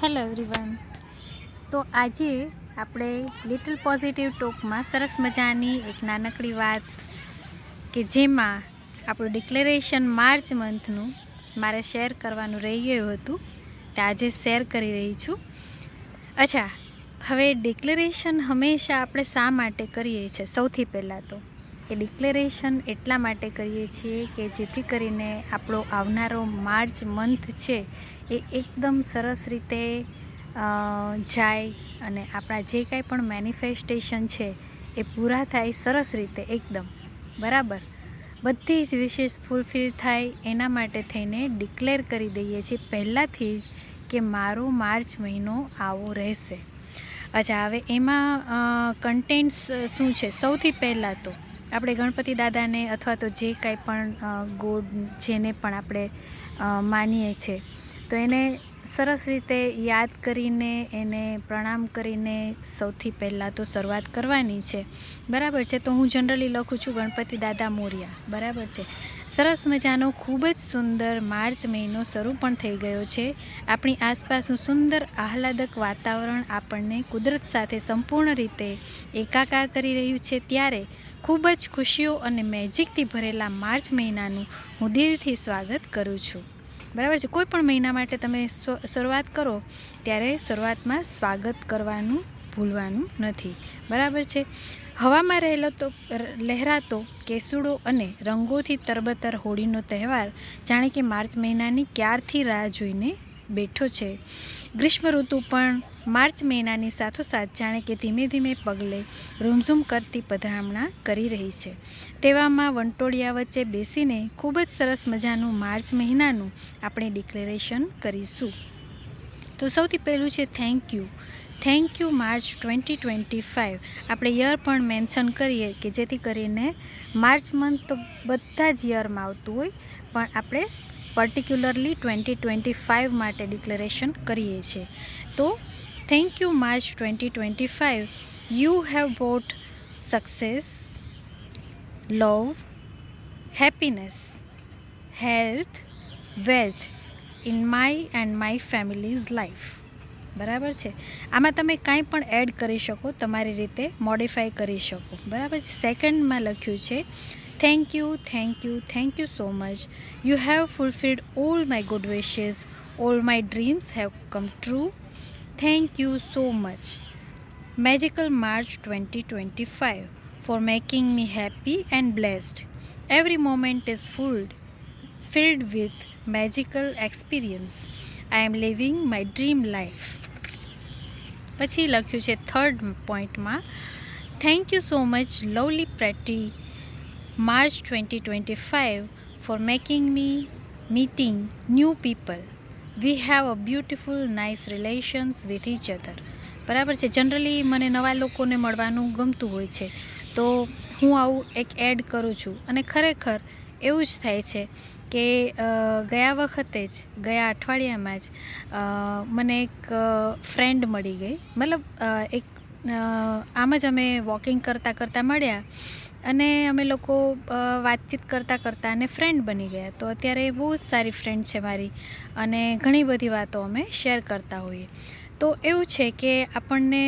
Hello everyone. તો આજે આપણે લિટલ પોઝિટિવ ટોકમાં સરસ મજાની એક નાનકડી વાત કે જેમાં આપણું ડિક્લેરેશન માર્ચ મંથનું મારે શેર કરવાનું રહી ગયું હતું તે આજે શેર કરી રહી છું. અચ્છા, હવે ડિક્લેરેશન હંમેશા આપણે શા માટે કરીએ છીએ? સૌથી પહેલાં તો એ ડિક્લેરેશન એટલા માટે કરીએ છીએ કે જેથી કરીને આપણો આવનારો માર્ચ મંથ છે એ એકદમ સરસ રીતે જાય અને આપણા જે કાંઈ પણ મેનિફેસ્ટેશન છે એ પૂરા થાય સરસ રીતે, એકદમ બરાબર, બધી જ વિશેષ ફૂલફિલ થાય. એના માટે થઈને ડિક્લેર કરી દઈએ છીએ પહેલાંથી જ કે મારો માર્ચ મહિનો આવો રહેશે. અચ્છા, હવે એમાં કન્ટેન્ટ્સ શું છે? સૌથી પહેલાં તો આપણે ગણપતિ દાદાને અથવા તો જે કાંઈ પણ ગોડ જેને પણ આપણે માનીએ છીએ તો એને સરસ રીતે યાદ કરીને એને પ્રણામ કરીને સૌથી પહેલાં તો શરૂઆત કરવાની છે. બરાબર છે? તો હું જનરલી લખું છું ગણપતિ દાદા મોર્યા. બરાબર છે? સરસ મજાનો ખૂબ જ સુંદર માર્ચ મહિનો શરૂ પણ થઈ ગયો છે. આપણી આસપાસનું સુંદર આહલાદક વાતાવરણ આપણને કુદરત સાથે સંપૂર્ણ રીતે એકાકાર કરી રહ્યું છે. ત્યારે ખૂબ જ ખુશીઓ અને મેજિકથી ભરેલા માર્ચ મહિનાનું હું દિલથી સ્વાગત કરું છું. બરાબર છે? કોઈ પણ મહિના માટે તમે શરૂઆત કરો ત્યારે શરૂઆતમાં સ્વાગત કરવાનું ભૂલવાનું નથી. બરાબર છે? હવામાં લહેરાતો કેસુડો અને રંગોથી તરબતર હોળીનો તહેવાર જાણે કે માર્ચ મહિનાની ક્યારથી રાહ જોઈને બેઠો છે. ગ્રીષ્મ ઋતુ પણ માર્ચ મહિનાની સાથોસાથ જાણે કે ધીમે ધીમે પગલે રૂમઝૂમ કરતી પધરામણા કરી રહી છે. તેવામાં વંટોળિયા વચ્ચે બેસીને ખૂબ જ સરસ મજાનું માર્ચ મહિનાનું આપણે ડિક્લેરેશન કરીશું. તો સૌથી પહેલું છે થેન્ક યુ માર્ચ 2025. આપણે યર પણ મેન્શન કરીએ કે જેથી કરીને માર્ચ મંથ તો બધા જ યરમાં આવતું હોય પણ આપણે પર્ટિક્યુલરલી 2025 માટે ડિક્લેરેશન કરીએ છીએ. તો thank you March 2025. You have boat success, love, happiness, health, wealth in my and my families life. બરાબર છે? આમાં તમે કાંઈ પણ એડ કરી શકો, તમારી રીતે મોડિફાઈ કરી શકો. બરાબર છે? સેકન્ડમાં લખ્યું છે thank you so much. You have fulfilled all my good wishes, all my dreams have come true. Thank you so much. Magical March 2025 for making me happy and blessed. Every moment is filled with magical experience. I am living my dream life. પછી લખ્યું છે third પોઈન્ટમાં thank you so much lovely pretty March 2025 for making me meeting new people. We have a beautiful nice relations with each other. બરાબર છે? Generally મને નવા લોકોને મળવાનું ગમતું હોય છે તો હું આવું એક એડ કરું છું અને ખરેખર એવું જ થાય છે કે ગયા વખતે જ ગયા અઠવાડિયામાં જ મને એક ફ્રેન્ડ મળી ગઈ. મતલબ એક આમ જ અમે વોકિંગ કરતાં મળ્યા અને અમે લોકો વાતચીત કરતાં અને ફ્રેન્ડ બની ગયા. તો અત્યારે બહુ જ સારી ફ્રેન્ડ છે મારી અને ઘણી બધી વાતો અમે શેર કરતા હોઈએ. તો એવું છે કે આપણને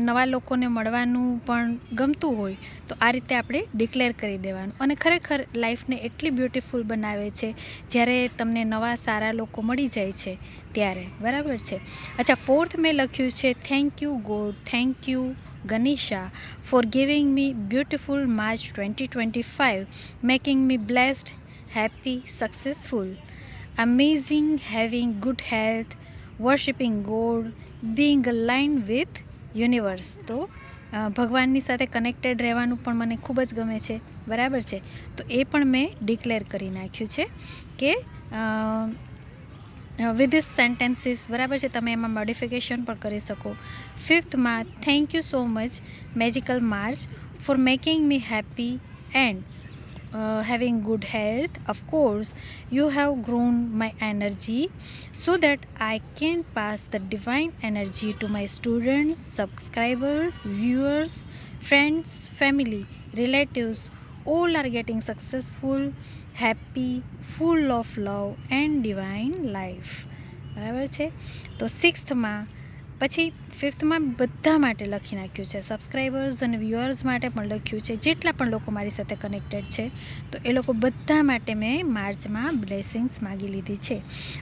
નવા લોકોને મળવાનું પણ ગમતું હોય તો આ રીતે આપણે ડિક્લેર કરી દેવાનું અને ખરેખર લાઈફને એટલી બ્યુટિફુલ બનાવે છે જ્યારે તમને નવા સારા લોકો મળી જાય છે ત્યારે. બરાબર છે? અચ્છા, ફોર્થ મેં લખ્યું છે thank you God, thank you Ganesha for giving me beautiful March 2025, making me blessed, happy, successful, amazing, having good health, worshipping God, being aligned with universe. તો ભગવાનની સાથે કનેક્ટેડ રહેવાનું પણ મને ખૂબ જ ગમે છે. બરાબર છે? તો એ પણ મેં ડિક્લેર કરી નાખ્યું છે કે વિથ ધીસ સેન્ટેન્સીસ. બરાબર છે? તમે એમાં મોડિફિકેશન પણ કરી શકો. ફિફ્થમાં thank you so much magical March for making me happy and having good health. Of course, you have grown my energy so that I can pass the divine energy to my students, subscribers, viewers, friends, family, relatives. All are getting successful, happy, full of love and divine life. બરાબર છે. તો 6થમાં પછી 5થમાં બધા માટે લખી નાખ્યું છે, subscribers અને વ્યુઅર્સ માટે પણ લખ્યું છે, જેટલા પણ લોકો મારી સાથે કનેક્ટેડ છે તો એ લોકો બધા માટે મેં માર્ચમાં બ્લેસિંગ્સ માગી લીધી છે.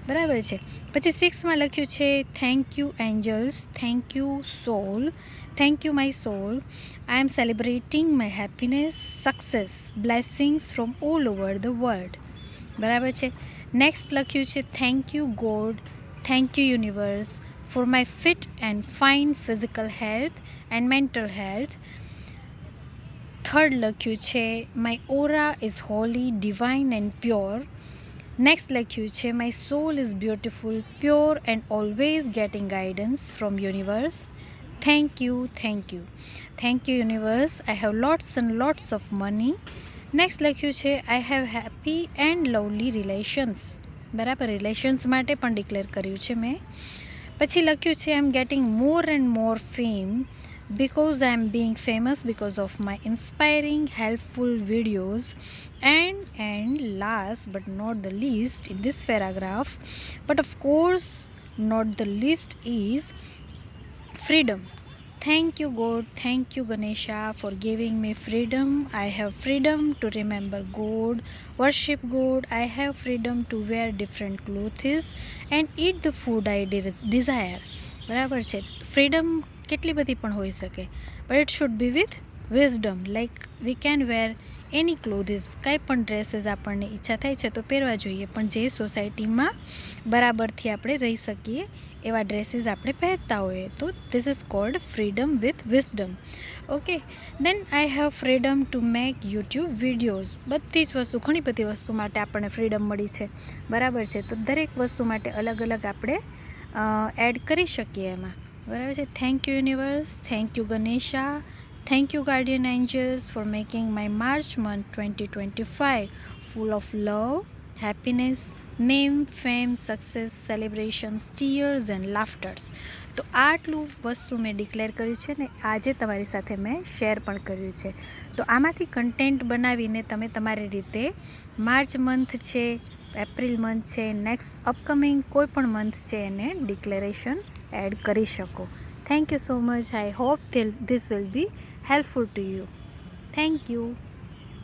બરાબર છે. પછી 6માં લખ્યું છે thank you angels, thank you soul, thank you my soul, I am celebrating my happiness, success, blessings from all over the world. બરાબર છે. નેક્સ્ટ લખ્યું છે thank you God, thank you universe for my fit and fine physical health and mental health. Third લખ્યું છે my aura is holy, divine and pure. Next લખ્યું છે my soul is beautiful, pure and always getting guidance from universe. Thank you, thank you. Thank you universe. I have lots and lots of money. Next લખ્યું છે I have happy and lovely relations. બરાબર, relations માટે પણ declare કર્યું છે મેં. પછી લખ્યું છે I am getting more and more fame because I am being famous because of my inspiring, helpful videos. And last but not the least in this paragraph, but of course not the least, is freedom. Thank you God, thank you Ganesha for giving me freedom. I have freedom to remember God, worship God. I have freedom to wear different clothes and eat the food I desire. બરાબર છે. Freedom કેટલી બધી પણ હોઈ શકે, but it should be with wisdom. Like we can wear any clothes, કાંઈ પણ dresses આપણને ઈચ્છા થાય છે તો પહેરવા જોઈએ, પણ જે સોસાયટીમાં બરાબરથી આપણે રહી શકીએ એવા ડ્રેસીસ આપણે પહેરતા હોઈએ, તો this is called freedom with wisdom. Okay. Then I have freedom to make YouTube videos. બધી જ વસ્તુ, ઘણી બધી વસ્તુ માટે આપણને ફ્રીડમ મળી છે. બરાબર છે. તો દરેક વસ્તુ માટે અલગ અલગ આપણે એડ કરી શકીએ એમાં. બરાબર છે. Thank you universe, thank you Ganesha, thank you guardian angels for making my March month 2025 full of love, happiness, name, fame, success, celebrations, tears and laughters. તો આટલું વસ્તુ મેં ડિક્લેર કર્યું છે ને આજે તમારી સાથે મેં શેર પણ કર્યું છે. તો આમાંથી કન્ટેન્ટ બનાવીને તમે તમારી રીતે માર્ચ મંથ છે, એપ્રિલ મંથ છે, નેક્સ્ટ અપકમિંગ કોઈ પણ મંથ છે એને ડિક્લેરેશન એડ કરી શકો. Thank you so much. I hope this will be helpful to you. Thank you.